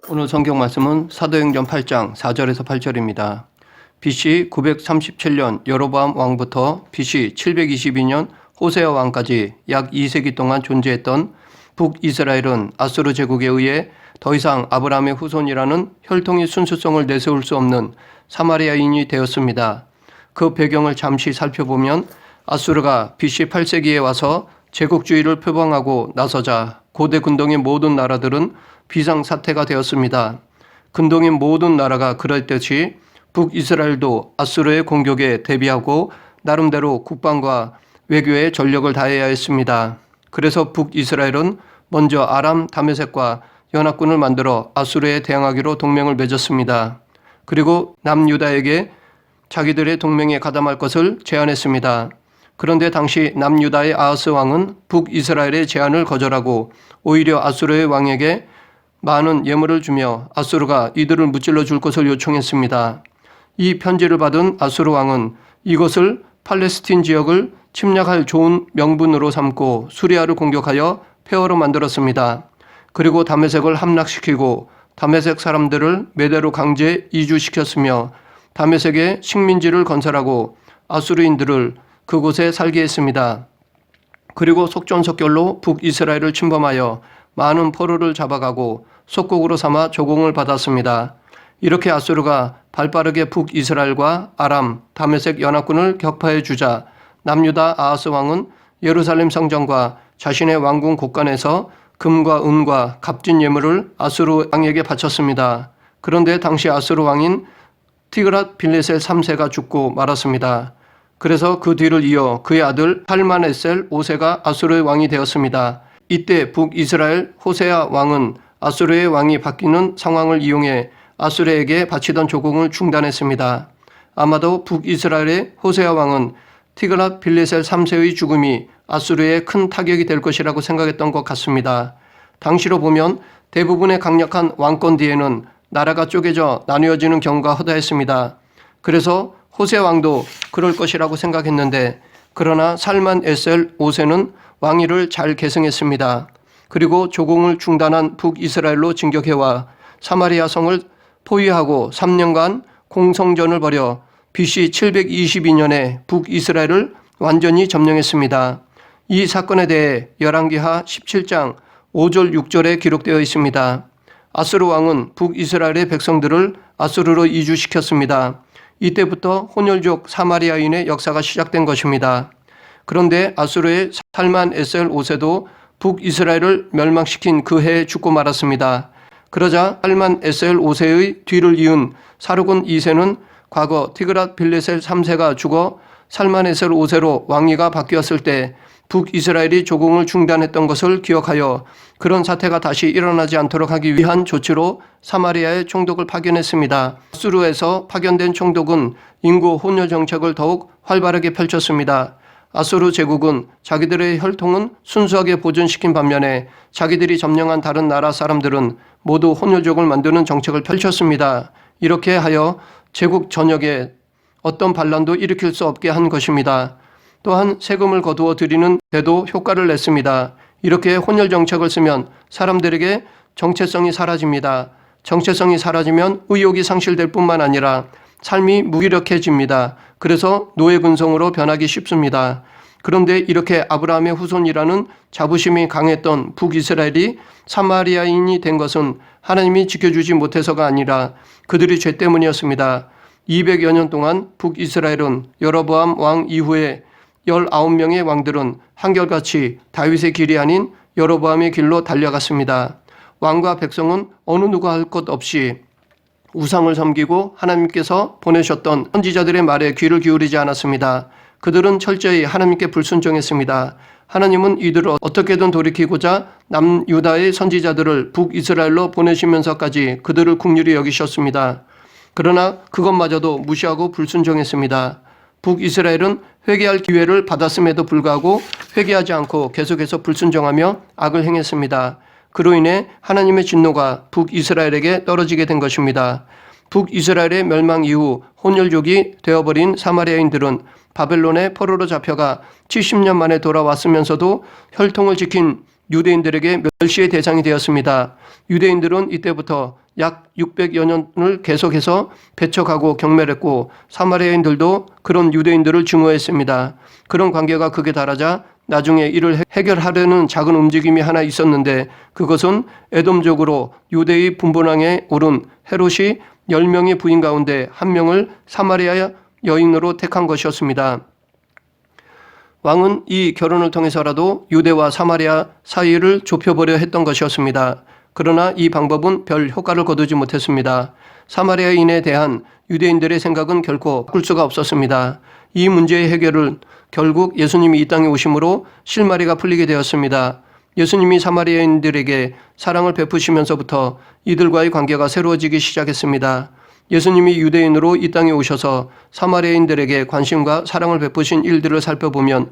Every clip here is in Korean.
오늘 성경 말씀은 사도행전 8장 4절에서 8절입니다. BC 937년 여로보암 왕부터 BC 722년 호세아 왕까지 약 2세기 동안 존재했던 북이스라엘은 아수르 제국에 의해 더 이상 아브라함의 후손이라는 혈통의 순수성을 내세울 수 없는 사마리아인이 되었습니다. 그 배경을 잠시 살펴보면 아수르가 BC 8세기에 와서 제국주의를 표방하고 나서자 고대 근동의 모든 나라들은 비상사태가 되었습니다. 근동의 모든 나라가 그랬듯이 북이스라엘도 아수르의 공격에 대비하고 나름대로 국방과 외교에 전력을 다해야 했습니다. 그래서 북이스라엘은 먼저 아람 다메섹과 연합군을 만들어 아수르에 대항하기로 동맹을 맺었습니다. 그리고 남유다에게 자기들의 동맹에 가담할 것을 제안했습니다. 그런데 당시 남유다의 아하스 왕은 북이스라엘의 제안을 거절하고 오히려 아수르의 왕에게 많은 예물을 주며 아수르가 이들을 무찔러 줄 것을 요청했습니다. 이 편지를 받은 아수르 왕은 이것을 팔레스틴 지역을 침략할 좋은 명분으로 삼고 수리아를 공격하여 폐허로 만들었습니다. 그리고 다메섹을 함락시키고 다메섹 사람들을 메대로 강제 이주시켰으며 다메섹에 식민지를 건설하고 아수르인들을 그곳에 살게 했습니다. 그리고 속전속결로 북이스라엘을 침범하여 많은 포로를 잡아가고 속국으로 삼아 조공을 받았습니다. 이렇게 아수르가 발빠르게 북이스라엘과 아람, 다메섹 연합군을 격파해 주자 남유다 아하스 왕은 예루살렘 성전과 자신의 왕궁 곳간에서 금과 은과 값진 예물을 아수르 왕에게 바쳤습니다. 그런데 당시 아수르 왕인 티그랏 빌레셋 3세가 죽고 말았습니다. 그래서 그 뒤를 이어 그의 아들 살만에셀 5세가 아수르의 왕이 되었습니다. 이때 북이스라엘 호세아 왕은 아수르의 왕이 바뀌는 상황을 이용해 아수르에게 바치던 조공을 중단했습니다. 아마도 북이스라엘의 호세아 왕은 티그랏 빌레셋 3세의 죽음이 아수르에 큰 타격이 될 것이라고 생각했던 것 같습니다. 당시로 보면 대부분의 강력한 왕권 뒤에는 나라가 쪼개져 나뉘어지는 경우가 허다했습니다. 그래서 호세 왕도 그럴 것이라고 생각했는데 그러나 살만에셀 5세는 왕위를 잘 계승했습니다. 그리고 조공을 중단한 북이스라엘로 진격해와 사마리아 성을 포위하고 3년간 공성전을 벌여 BC 722년에 북이스라엘을 완전히 점령했습니다. 이 사건에 대해 열왕기하 17장 5절 6절에 기록되어 있습니다. 아수르 왕은 북이스라엘의 백성들을 아수르로 이주시켰습니다. 이때부터 혼혈족 사마리아인의 역사가 시작된 것입니다. 그런데 아수르의 살만에셀 5세도 북이스라엘을 멸망시킨 그 해에 죽고 말았습니다. 그러자 살만에셀 5세의 뒤를 이은 사르곤 2세는 과거 티그랏 빌레셋 3세가 죽어 살만에셀 5세로 왕위가 바뀌었을 때 북이스라엘이 조공을 중단했던 것을 기억하여 그런 사태가 다시 일어나지 않도록 하기 위한 조치로 사마리아에 총독을 파견했습니다. 아수르에서 파견된 총독은 인구 혼혈 정책을 더욱 활발하게 펼쳤습니다. 아수르 제국은 자기들의 혈통은 순수하게 보존시킨 반면에 자기들이 점령한 다른 나라 사람들은 모두 혼혈족을 만드는 정책을 펼쳤습니다. 이렇게 하여 제국 전역에 어떤 반란도 일으킬 수 없게 한 것입니다. 또한 세금을 거두어 들이는 데도 효과를 냈습니다. 이렇게 혼혈 정책을 쓰면 사람들에게 정체성이 사라집니다. 정체성이 사라지면 의욕이 상실될 뿐만 아니라 삶이 무기력해집니다. 그래서 노예 근성으로 변하기 쉽습니다. 그런데 이렇게 아브라함의 후손이라는 자부심이 강했던 북이스라엘이 사마리아인이 된 것은 하나님이 지켜주지 못해서가 아니라 그들의 죄 때문이었습니다. 200여 년 동안 북이스라엘은 여로보암 왕 이후에 19명의 왕들은 한결같이 다윗의 길이 아닌 여로보암의 길로 달려갔습니다. 왕과 백성은 어느 누가 할 것 없이 우상을 섬기고 하나님께서 보내셨던 선지자들의 말에 귀를 기울이지 않았습니다. 그들은 철저히 하나님께 불순종했습니다. 하나님은 이들을 어떻게든 돌이키고자 남유다의 선지자들을 북이스라엘로 보내시면서까지 그들을 긍휼히 여기셨습니다. 그러나 그것마저도 무시하고 불순종했습니다. 북이스라엘은 회개할 기회를 받았음에도 불구하고 회개하지 않고 계속해서 불순종하며 악을 행했습니다. 그로 인해 하나님의 진노가 북이스라엘에게 떨어지게 된 것입니다. 북이스라엘의 멸망 이후 혼혈족이 되어버린 사마리아인들은 바벨론의 포로로 잡혀가 70년 만에 돌아왔으면서도 혈통을 지킨 유대인들에게 멸시의 대상이 되었습니다. 유대인들은 이때부터 약 600여 년을 계속해서 배척하고 경멸했고 사마리아인들도 그런 유대인들을 증오했습니다. 그런 관계가 극에 달하자 나중에 이를 해결하려는 작은 움직임이 하나 있었는데 그것은 에돔족으로 유대의 분봉왕에 오른 헤롯이 10명의 부인 가운데 1명을 사마리아 여인으로 택한 것이었습니다. 왕은 이 결혼을 통해서라도 유대와 사마리아 사이를 좁혀보려 했던 것이었습니다. 그러나 이 방법은 별 효과를 거두지 못했습니다. 사마리아인에 대한 유대인들의 생각은 결코 바꿀 수가 없었습니다. 이 문제의 해결은 결국 예수님이 이 땅에 오심으로 실마리가 풀리게 되었습니다. 예수님이 사마리아인들에게 사랑을 베푸시면서부터 이들과의 관계가 새로워지기 시작했습니다. 예수님이 유대인으로 이 땅에 오셔서 사마리아인들에게 관심과 사랑을 베푸신 일들을 살펴보면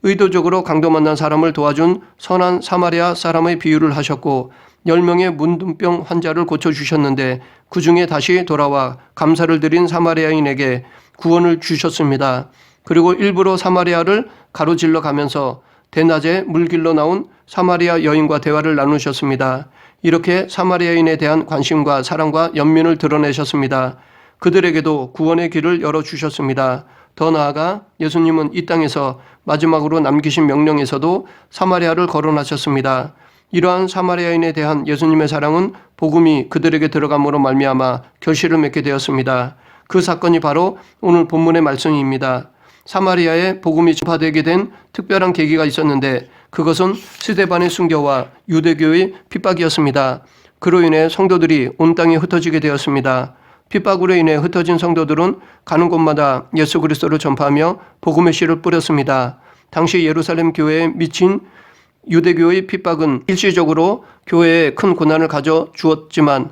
의도적으로 강도 만난 사람을 도와준 선한 사마리아 사람의 비유를 하셨고 10명의 문둥병 환자를 고쳐주셨는데 그 중에 다시 돌아와 감사를 드린 사마리아인에게 구원을 주셨습니다. 그리고 일부러 사마리아를 가로질러 가면서 대낮에 물길로 나온 사마리아 여인과 대화를 나누셨습니다. 이렇게 사마리아인에 대한 관심과 사랑과 연민을 드러내셨습니다. 그들에게도 구원의 길을 열어주셨습니다. 더 나아가 예수님은 이 땅에서 마지막으로 남기신 명령에서도 사마리아를 거론하셨습니다. 이러한 사마리아인에 대한 예수님의 사랑은 복음이 그들에게 들어감으로 말미암아 결실을 맺게 되었습니다. 그 사건이 바로 오늘 본문의 말씀입니다. 사마리아에 복음이 전파되게 된 특별한 계기가 있었는데 그것은 스데반의 순교와 유대교의 핍박이었습니다. 그로 인해 성도들이 온 땅에 흩어지게 되었습니다. 핍박으로 인해 흩어진 성도들은 가는 곳마다 예수 그리스도를 전파하며 복음의 씨를 뿌렸습니다. 당시 예루살렘 교회에 미친 유대교의 핍박은 일시적으로 교회에 큰 고난을 가져주었지만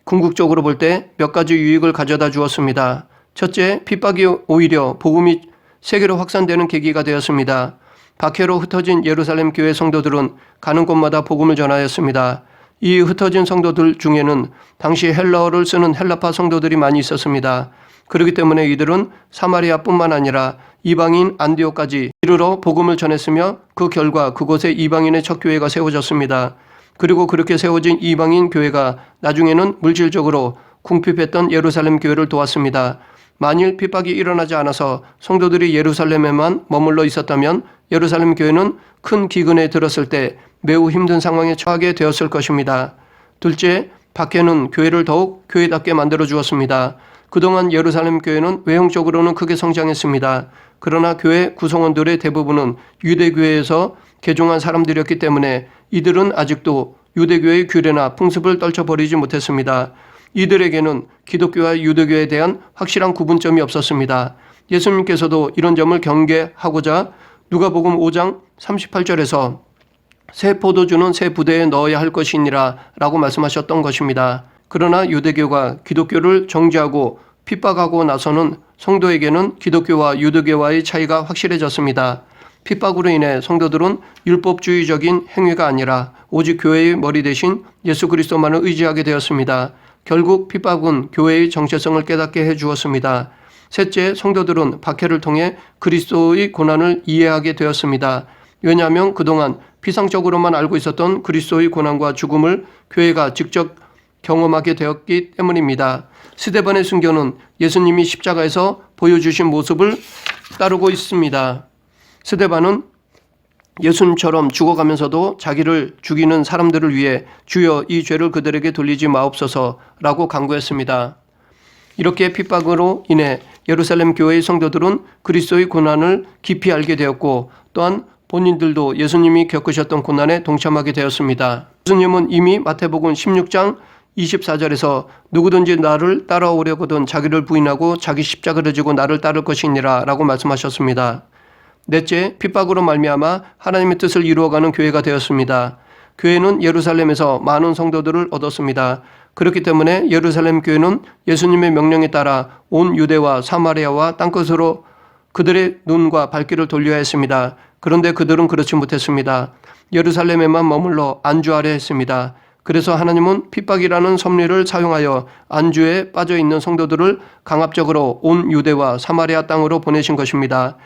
궁극적으로 볼 때 몇 가지 유익을 가져다 주었습니다. 첫째, 핍박이 오히려 복음이 세계로 확산되는 계기가 되었습니다. 박해로 흩어진 예루살렘 교회 성도들은 가는 곳마다 복음을 전하였습니다. 이 흩어진 성도들 중에는 당시 헬라어를 쓰는 헬라파 성도들이 많이 있었습니다. 그렇기 때문에 이들은 사마리아뿐만 아니라 이방인 안디옥까지 이르러 복음을 전했으며 그 결과 그곳에 이방인의 첫 교회가 세워졌습니다. 그리고 그렇게 세워진 이방인 교회가 나중에는 물질적으로 궁핍했던 예루살렘 교회를 도왔습니다. 만일 핍박이 일어나지 않아서 성도들이 예루살렘에만 머물러 있었다면 예루살렘 교회는 큰 기근에 들었을 때 매우 힘든 상황에 처하게 되었을 것입니다. 둘째, 박해는 교회를 더욱 교회답게 만들어 주었습니다. 그동안 예루살렘 교회는 외형적으로는 크게 성장했습니다. 그러나 교회 구성원들의 대부분은 유대교회에서 개종한 사람들이었기 때문에 이들은 아직도 유대교의 규례나 풍습을 떨쳐버리지 못했습니다. 이들에게는 기독교와 유대교에 대한 확실한 구분점이 없었습니다. 예수님께서도 이런 점을 경계하고자 누가복음 5장 38절에서 새 포도주는 새 부대에 넣어야 할 것이니라 라고 말씀하셨던 것입니다. 그러나 유대교가 기독교를 정죄하고 핍박하고 나서는 성도에게는 기독교와 유대교와의 차이가 확실해졌습니다. 핍박으로 인해 성도들은 율법주의적인 행위가 아니라 오직 교회의 머리 대신 예수 그리스도만을 의지하게 되었습니다. 결국 핍박은 교회의 정체성을 깨닫게 해주었습니다. 셋째, 성도들은 박해를 통해 그리스도의 고난을 이해하게 되었습니다. 왜냐하면 그동안 피상적으로만 알고 있었던 그리스도의 고난과 죽음을 교회가 직접 경험하게 되었기 때문입니다. 스데반의 순교는 예수님이 십자가에서 보여주신 모습을 따르고 있습니다. 스데반은 예수님처럼 죽어가면서도 자기를 죽이는 사람들을 위해 주여 이 죄를 그들에게 돌리지 마옵소서라고 간구했습니다. 이렇게 핍박으로 인해 예루살렘 교회의 성도들은 그리스도의 고난을 깊이 알게 되었고 또한 본인들도 예수님이 겪으셨던 고난에 동참하게 되었습니다. 예수님은 이미 마태복음 16장 24절에서 누구든지 나를 따라오려거든 자기를 부인하고 자기 십자가를 지고 나를 따를 것이니라 라고 말씀하셨습니다. 넷째, 핍박으로 말미암아 하나님의 뜻을 이루어가는 교회가 되었습니다. 교회는 예루살렘에서 많은 성도들을 얻었습니다. 그렇기 때문에 예루살렘 교회는 예수님의 명령에 따라 온 유대와 사마리아와 땅끝으로 그들의 눈과 발길을 돌려야 했습니다. 그런데 그들은 그렇지 못했습니다. 예루살렘에만 머물러 안주하려 했습니다. 그래서 하나님은 핍박이라는 섭리를 사용하여 안주에 빠져 있는 성도들을 강압적으로 온 유대와 사마리아 땅으로 보내신 것입니다.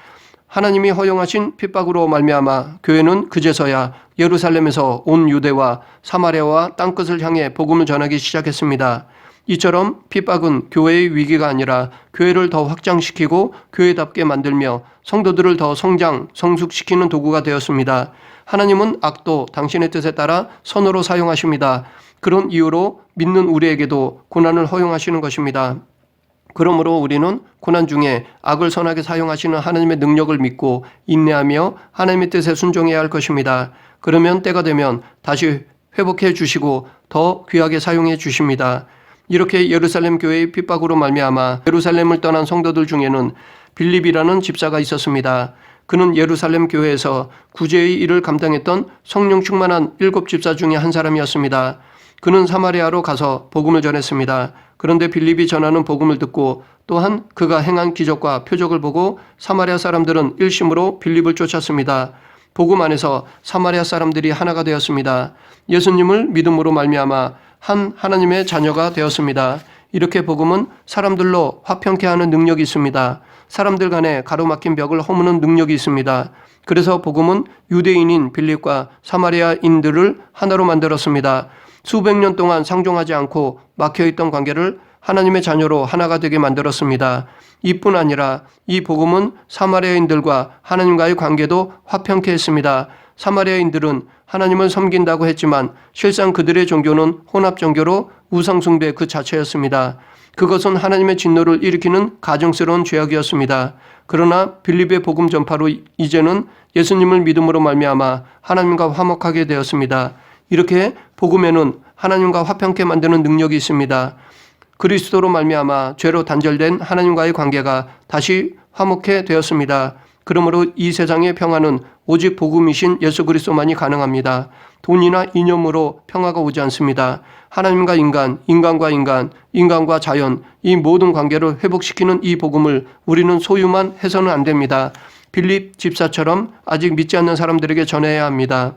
하나님이 허용하신 핍박으로 말미암아 교회는 그제서야 예루살렘에서 온 유대와 사마리아와 땅끝을 향해 복음을 전하기 시작했습니다. 이처럼 핍박은 교회의 위기가 아니라 교회를 더 확장시키고 교회답게 만들며 성도들을 더 성숙시키는 도구가 되었습니다. 하나님은 악도 당신의 뜻에 따라 선으로 사용하십니다. 그런 이유로 믿는 우리에게도 고난을 허용하시는 것입니다. 그러므로 우리는 고난 중에 악을 선하게 사용하시는 하나님의 능력을 믿고 인내하며 하나님의 뜻에 순종해야 할 것입니다. 그러면 때가 되면 다시 회복해 주시고 더 귀하게 사용해 주십니다. 이렇게 예루살렘 교회의 핍박으로 말미암아 예루살렘을 떠난 성도들 중에는 빌립이라는 집사가 있었습니다. 그는 예루살렘 교회에서 구제의 일을 감당했던 성령 충만한 7 집사 중에 한 사람이었습니다. 그는 사마리아로 가서 복음을 전했습니다. 그런데 빌립이 전하는 복음을 듣고 또한 그가 행한 기적과 표적을 보고 사마리아 사람들은 일심으로 빌립을 쫓았습니다. 복음 안에서 사마리아 사람들이 하나가 되었습니다. 예수님을 믿음으로 말미암아 한 하나님의 자녀가 되었습니다. 이렇게 복음은 사람들로 화평케 하는 능력이 있습니다. 사람들 간에 가로막힌 벽을 허무는 능력이 있습니다. 그래서 복음은 유대인인 빌립과 사마리아인들을 하나로 만들었습니다. 수백 년 동안 상종하지 않고 막혀있던 관계를 하나님의 자녀로 하나가 되게 만들었습니다. 이뿐 아니라 이 복음은 사마리아인들과 하나님과의 관계도 화평케 했습니다. 사마리아인들은 하나님을 섬긴다고 했지만 실상 그들의 종교는 혼합 종교로 우상 숭배 그 자체였습니다. 그것은 하나님의 진노를 일으키는 가증스러운 죄악이었습니다. 그러나 빌립의 복음 전파로 이제는 예수님을 믿음으로 말미암아 하나님과 화목하게 되었습니다. 이렇게 복음에는 하나님과 화평케 만드는 능력이 있습니다. 그리스도로 말미암아 죄로 단절된 하나님과의 관계가 다시 화목해 되었습니다. 그러므로 이 세상의 평화는 오직 복음이신 예수 그리스도만이 가능합니다. 돈이나 이념으로 평화가 오지 않습니다. 하나님과 인간, 인간과 인간, 인간과 자연, 이 모든 관계를 회복시키는 이 복음을 우리는 소유만 해서는 안 됩니다. 빌립 집사처럼 아직 믿지 않는 사람들에게 전해야 합니다.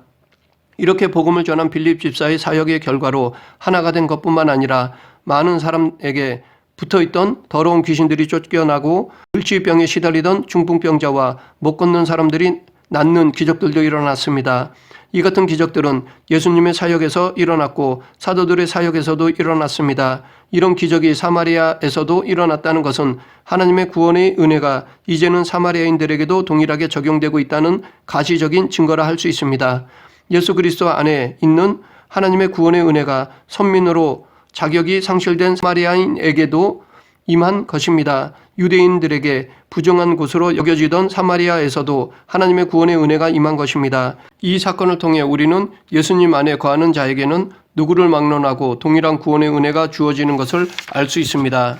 이렇게 복음을 전한 빌립 집사의 사역의 결과로 하나가 된 것뿐만 아니라 많은 사람에게 붙어있던 더러운 귀신들이 쫓겨나고 불치병에 시달리던 중풍병자와 못 걷는 사람들이 낫는 기적들도 일어났습니다. 이 같은 기적들은 예수님의 사역에서 일어났고 사도들의 사역에서도 일어났습니다. 이런 기적이 사마리아에서도 일어났다는 것은 하나님의 구원의 은혜가 이제는 사마리아인들에게도 동일하게 적용되고 있다는 가시적인 증거라 할 수 있습니다. 예수 그리스도 안에 있는 하나님의 구원의 은혜가 선민으로 자격이 상실된 사마리아인에게도 임한 것입니다. 유대인들에게 부정한 곳으로 여겨지던 사마리아에서도 하나님의 구원의 은혜가 임한 것입니다. 이 사건을 통해 우리는 예수님 안에 거하는 자에게는 누구를 막론하고 동일한 구원의 은혜가 주어지는 것을 알 수 있습니다.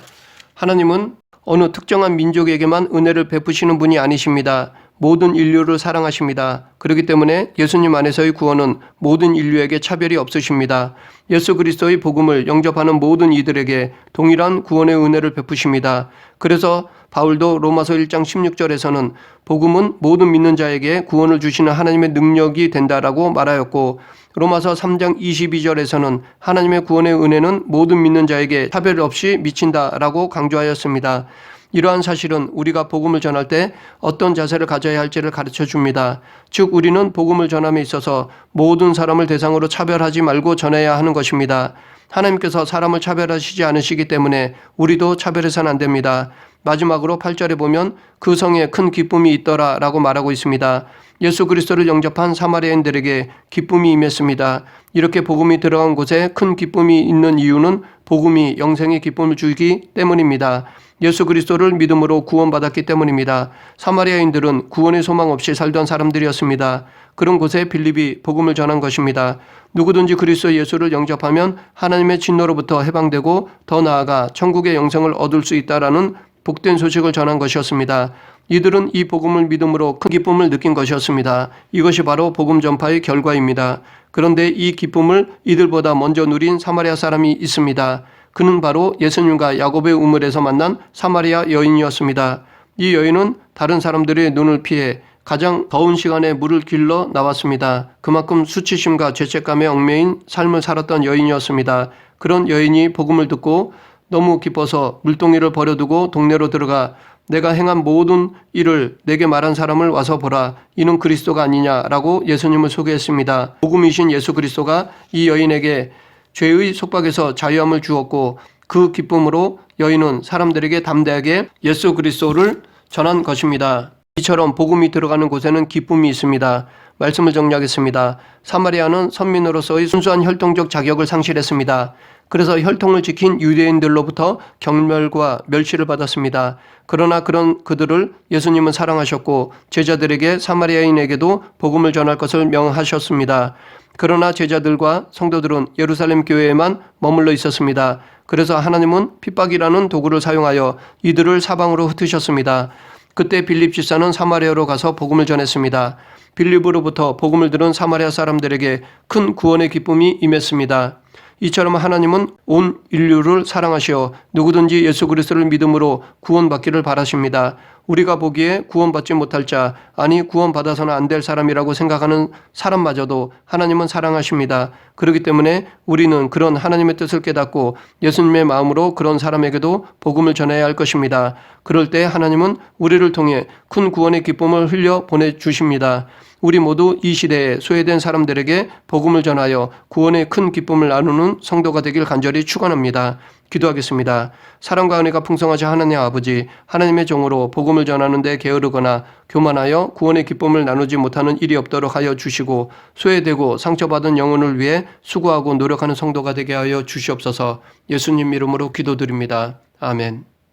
하나님은 어느 특정한 민족에게만 은혜를 베푸시는 분이 아니십니다. 모든 인류를 사랑하십니다. 그렇기 때문에 예수님 안에서의 구원은 모든 인류에게 차별이 없으십니다. 예수 그리스도의 복음을 영접하는 모든 이들에게 동일한 구원의 은혜를 베푸십니다. 그래서 바울도 로마서 1장 16절에서는 복음은 모든 믿는 자에게 구원을 주시는 하나님의 능력이 된다라고 말하였고 로마서 3장 22절에서는 하나님의 구원의 은혜는 모든 믿는 자에게 차별 없이 미친다라고 강조하였습니다. 이러한 사실은 우리가 복음을 전할 때 어떤 자세를 가져야 할지를 가르쳐 줍니다. 즉 우리는 복음을 전함에 있어서 모든 사람을 대상으로 차별하지 말고 전해야 하는 것입니다. 하나님께서 사람을 차별하시지 않으시기 때문에 우리도 차별해서는 안 됩니다. 마지막으로 8절에 보면 그 성에 큰 기쁨이 있더라 라고 말하고 있습니다. 예수 그리스도를 영접한 사마리아인들에게 기쁨이 임했습니다. 이렇게 복음이 들어간 곳에 큰 기쁨이 있는 이유는 복음이 영생의 기쁨을 주기 때문입니다. 예수 그리스도를 믿음으로 구원받았기 때문입니다. 사마리아인들은 구원의 소망 없이 살던 사람들이었습니다. 그런 곳에 빌립이 복음을 전한 것입니다. 누구든지 그리스도 예수를 영접하면 하나님의 진노로부터 해방되고 더 나아가 천국의 영생을 얻을 수 있다라는 복된 소식을 전한 것이었습니다. 이들은 이 복음을 믿음으로 큰 기쁨을 느낀 것이었습니다. 이것이 바로 복음 전파의 결과입니다. 그런데 이 기쁨을 이들보다 먼저 누린 사마리아 사람이 있습니다. 그는 바로 예수님과 야곱의 우물에서 만난 사마리아 여인이었습니다. 이 여인은 다른 사람들의 눈을 피해 가장 더운 시간에 물을 길러 나왔습니다. 그만큼 수치심과 죄책감에 얽매인 삶을 살았던 여인이었습니다. 그런 여인이 복음을 듣고 너무 기뻐서 물동이를 버려두고 동네로 들어가 내가 행한 모든 일을 내게 말한 사람을 와서 보라. 이는 그리스도가 아니냐라고 예수님을 소개했습니다. 복음이신 예수 그리스도가 이 여인에게 죄의 속박에서 자유함을 주었고 그 기쁨으로 여인은 사람들에게 담대하게 예수 그리스도를 전한 것입니다. 이처럼 복음이 들어가는 곳에는 기쁨이 있습니다. 말씀을 정리하겠습니다. 사마리아는 선민으로서의 순수한 혈통적 자격을 상실했습니다. 그래서 혈통을 지킨 유대인들로부터 경멸과 멸시를 받았습니다. 그러나 그런 그들을 예수님은 사랑하셨고 제자들에게 사마리아인에게도 복음을 전할 것을 명하셨습니다. 그러나 제자들과 성도들은 예루살렘 교회에만 머물러 있었습니다. 그래서 하나님은 핍박이라는 도구를 사용하여 이들을 사방으로 흩으셨습니다. 그때 빌립 집사는 사마리아로 가서 복음을 전했습니다. 빌립으로부터 복음을 들은 사마리아 사람들에게 큰 구원의 기쁨이 임했습니다. 이처럼 하나님은 온 인류를 사랑하시어 누구든지 예수 그리스도를 믿음으로 구원받기를 바라십니다. 우리가 보기에 구원받지 못할 자, 아니 구원받아서는 안 될 사람이라고 생각하는 사람마저도 하나님은 사랑하십니다. 그렇기 때문에 우리는 그런 하나님의 뜻을 깨닫고 예수님의 마음으로 그런 사람에게도 복음을 전해야 할 것입니다. 그럴 때 하나님은 우리를 통해 큰 구원의 기쁨을 흘려 보내주십니다. 우리 모두 이 시대에 소외된 사람들에게 복음을 전하여 구원의 큰 기쁨을 나누는 성도가 되길 간절히 축원합니다. 기도하겠습니다. 사랑과 은혜가 풍성하신 하나님 아버지, 하나님의 종으로 복음을 전하는 데 게으르거나 교만하여 구원의 기쁨을 나누지 못하는 일이 없도록 하여 주시고 소외되고 상처받은 영혼을 위해 수고하고 노력하는 성도가 되게 하여 주시옵소서. 예수님 이름으로 기도드립니다. 아멘.